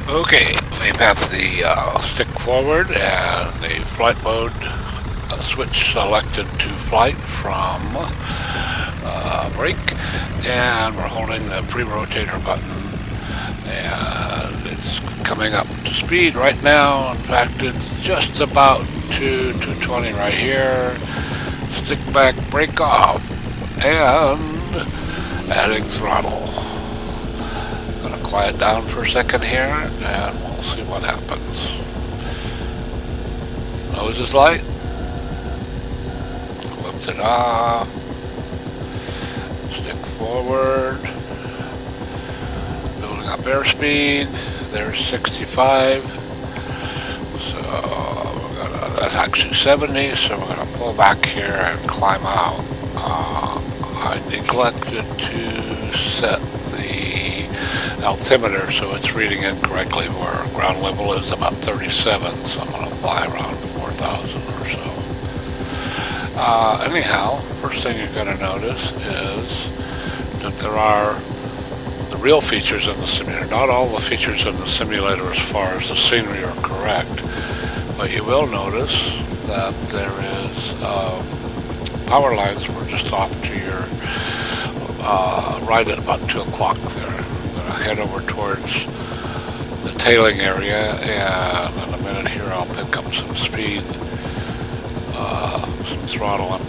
Okay, we have the stick forward and the flight mode switch selected to flight from brake, and we're holding the pre-rotator button, and it's coming up to speed right now. In fact, it's just about to 220 right here. Stick back, brake off, and adding throttle. Gonna quiet down for a second here, and we'll see what happens. Nose is light. Lift it off. Stick forward. Building up airspeed. There's 65. So that's actually 70. So we're gonna pull back here and climb out. I neglected to set the altimeter, so it's reading incorrectly where ground level is about 37, so I'm going to fly around 4,000 or so. Anyhow, first thing you're going to notice is that there are the real features in the simulator. Not all the features in the simulator as far as the scenery are correct, but you will notice that there is power lines were just off to your right at about 2 o'clock there. I'm going to head over towards the tailing area, and in a minute here I'll pick up some speed, some throttle, and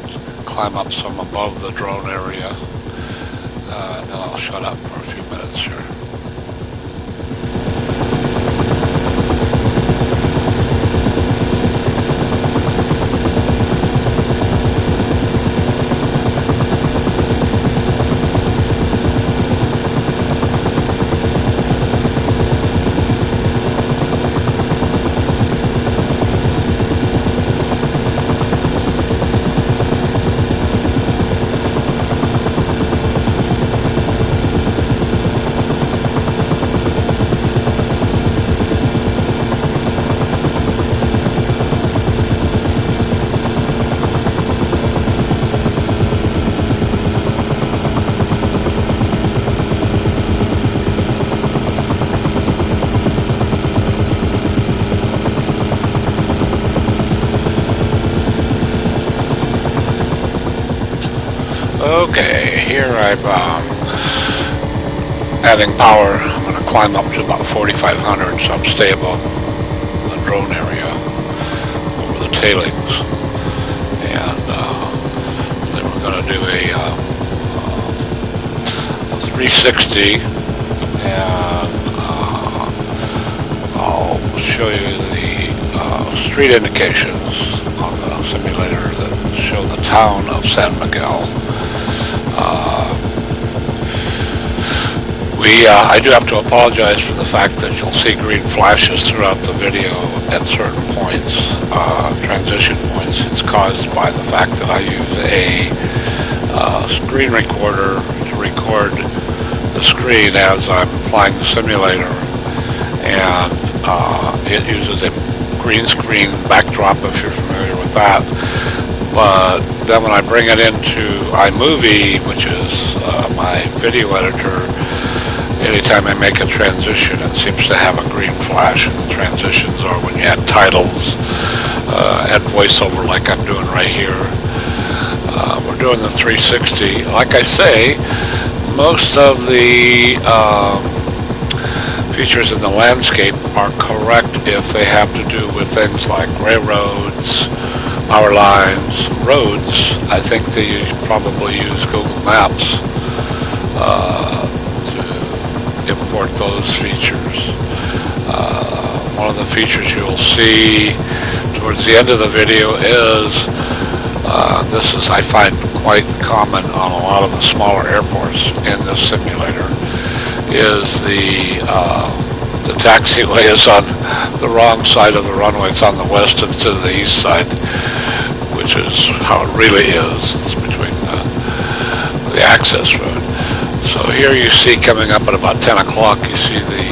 climb up some above the drone area, and then I'll shut up for a few minutes here. Okay, here I'm adding power. I'm going to climb up to about 4,500, so I'm stay above the drone area over the tailings, and then we're going to do a 360, and I'll show you the street indications on the simulator that show the town of San Miguel. I do have to apologize for the fact that you'll see green flashes throughout the video at certain points, transition points. It's caused by the fact that I use a screen recorder to record the screen as I'm flying the simulator, and it uses a green screen backdrop, if you're familiar with that. But then when I bring it into iMovie, which is my video editor, anytime I make a transition, it seems to have a green flash. And the transitions are when you add titles, add voiceover like I'm doing right here. We're doing the 360. Like I say, most of the features in the landscape are correct if they have to do with things like railroads, power lines, roads. I think they probably use Google Maps to import those features. One of the features you'll see towards the end of the video is, this is, I find, quite common on a lot of the smaller airports in this simulator, is the taxiway is on the wrong side of the runway. It's on the west instead of the east side, which is how it really is. It's between the access road. So here you see, coming up at about 10 o'clock, you see the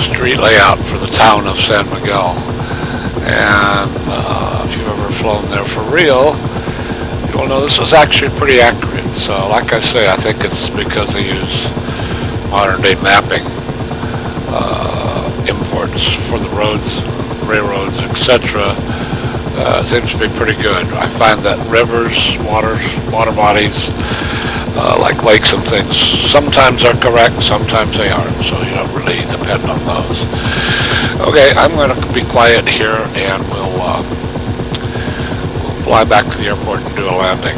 street layout for the town of San Miguel. And if you've ever flown there for real, you'll know this is actually pretty accurate. So like I say, I think it's because they use modern day mapping imports for the roads, railroads, etc. Seems to be pretty good. I find that rivers, water bodies, like lakes and things, sometimes are correct, sometimes they aren't. So you don't really depend on those. Okay, I'm going to be quiet here, and we'll fly back to the airport and do a landing.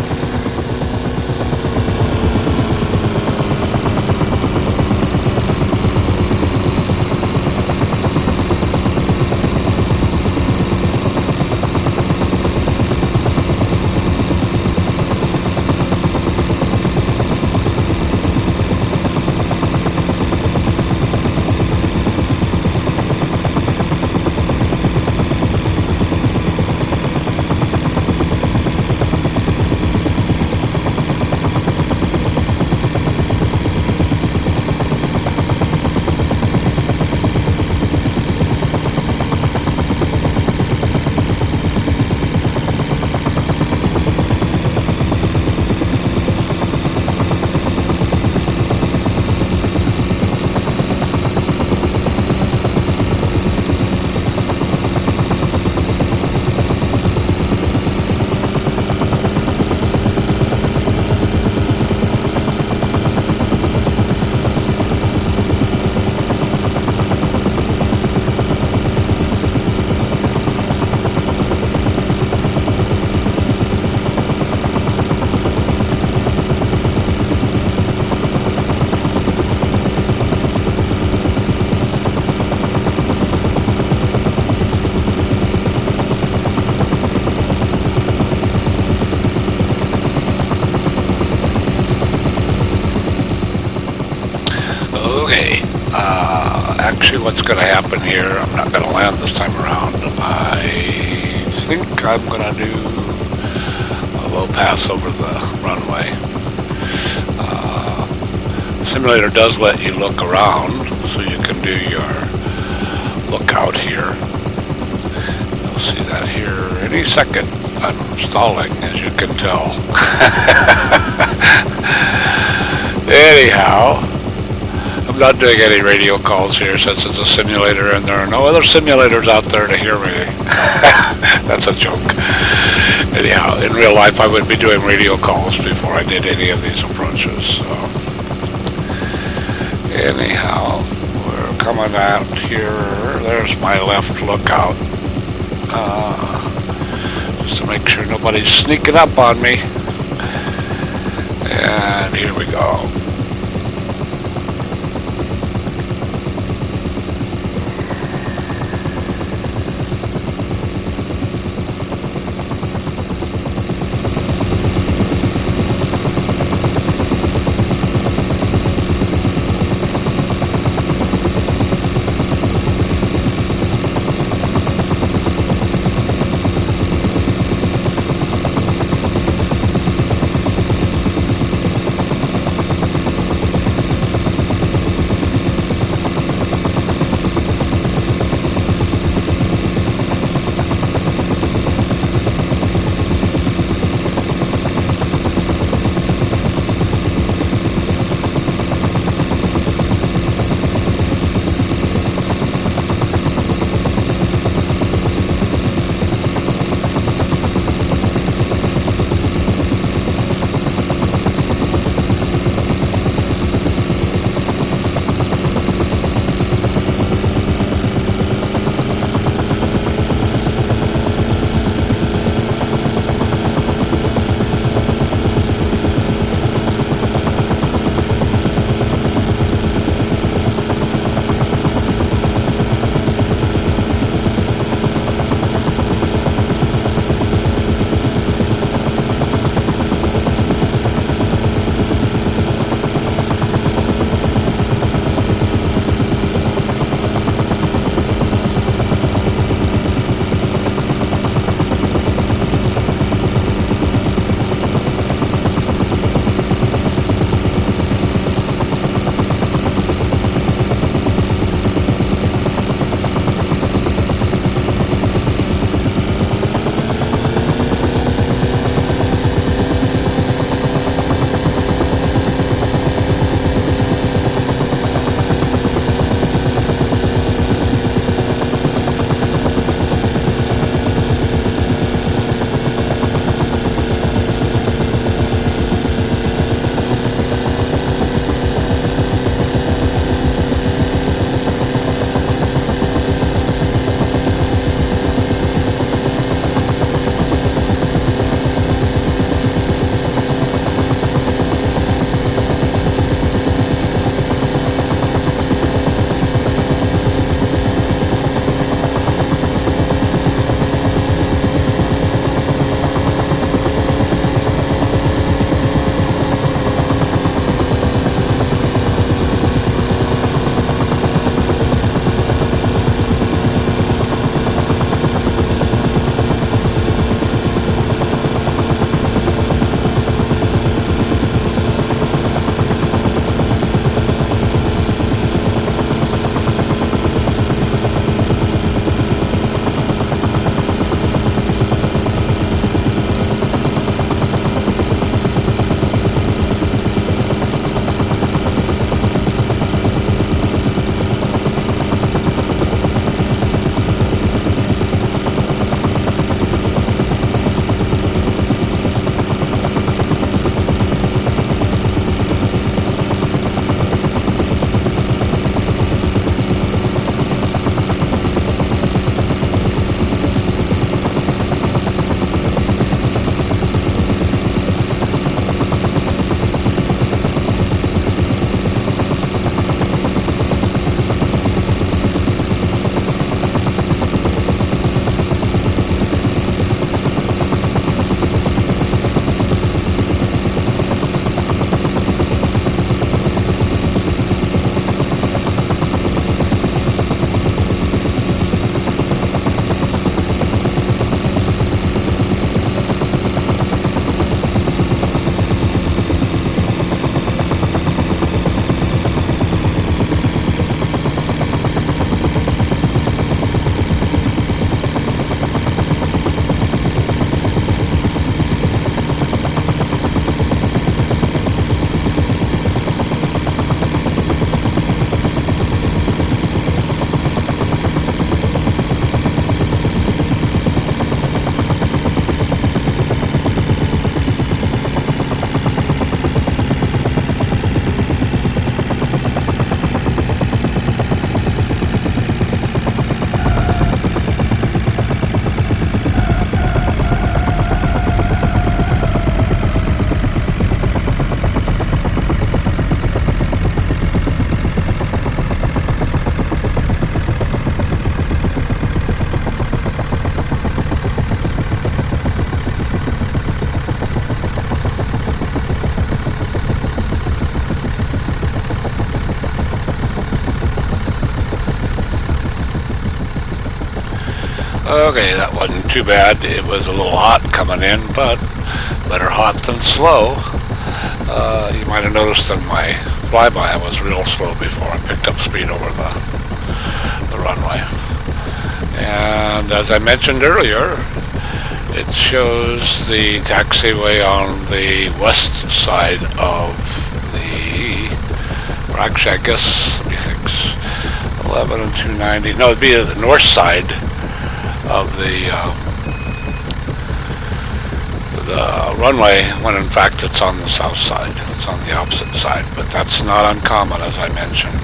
Okay, actually what's going to happen here, I'm not going to land this time around. I think I'm going to do a low pass over the runway. Simulator does let you look around, so you can do your lookout here. You'll see that here any second. I'm stalling, as you can tell. Anyhow, I'm not doing any radio calls here since it's a simulator and there are no other simulators out there to hear me. That's a joke. Anyhow, in real life I would be doing radio calls before I did any of these approaches. So. Anyhow, we're coming out here. There's my left lookout. Just to make sure nobody's sneaking up on me. And here we go. Okay, that wasn't too bad. It was a little hot coming in, but better hot than slow. You might have noticed in my flyby I was real slow before I picked up speed over the runway. And as I mentioned earlier, it shows the taxiway on the west side of the, or actually I guess, let me think, 11 and 290, no, it'd be the north side of the runway, when in fact it's on the south side. It's on the opposite side, but that's not uncommon, as I mentioned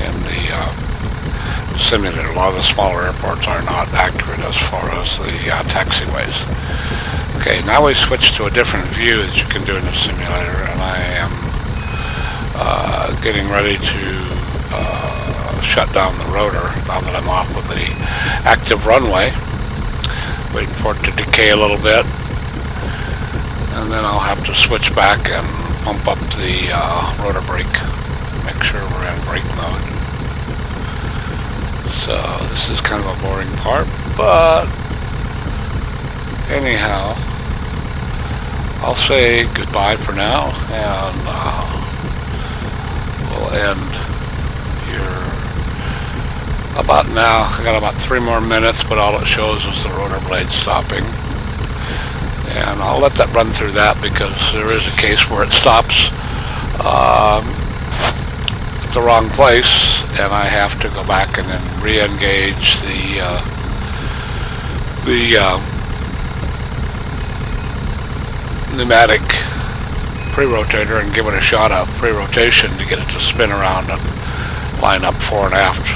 in the simulator. A lot of the smaller airports are not accurate as far as the taxiways. Okay, now we switch to a different view that you can do in the simulator, and I am getting ready to shut down the rotor now that I'm off of the active runway, waiting for it to decay a little bit, and then I'll have to switch back and pump up the rotor brake, make sure we're in brake mode. So this is kind of a boring part, but anyhow, I'll say goodbye for now, and we'll end here about now. I got about 3 more minutes, but all it shows is the rotor blade stopping. And I'll let that run through that, because there is a case where it stops at the wrong place, and I have to go back and then re-engage the pneumatic pre-rotator and give it a shot of pre-rotation to get it to spin around and line up fore and aft,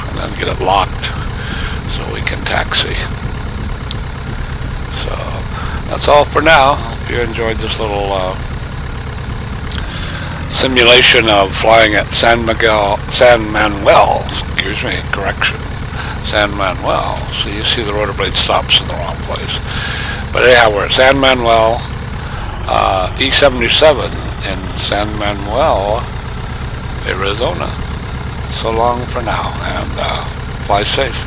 and then get it locked so we can taxi. So that's all for now. Hope you enjoyed this little simulation of flying at San Manuel, San Manuel. So you see the rotor blade stops in the wrong place. But anyhow, we're at San Manuel, E77 in San Manuel, Arizona. So long for now, and fly safe.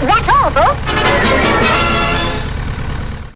That's all, folks.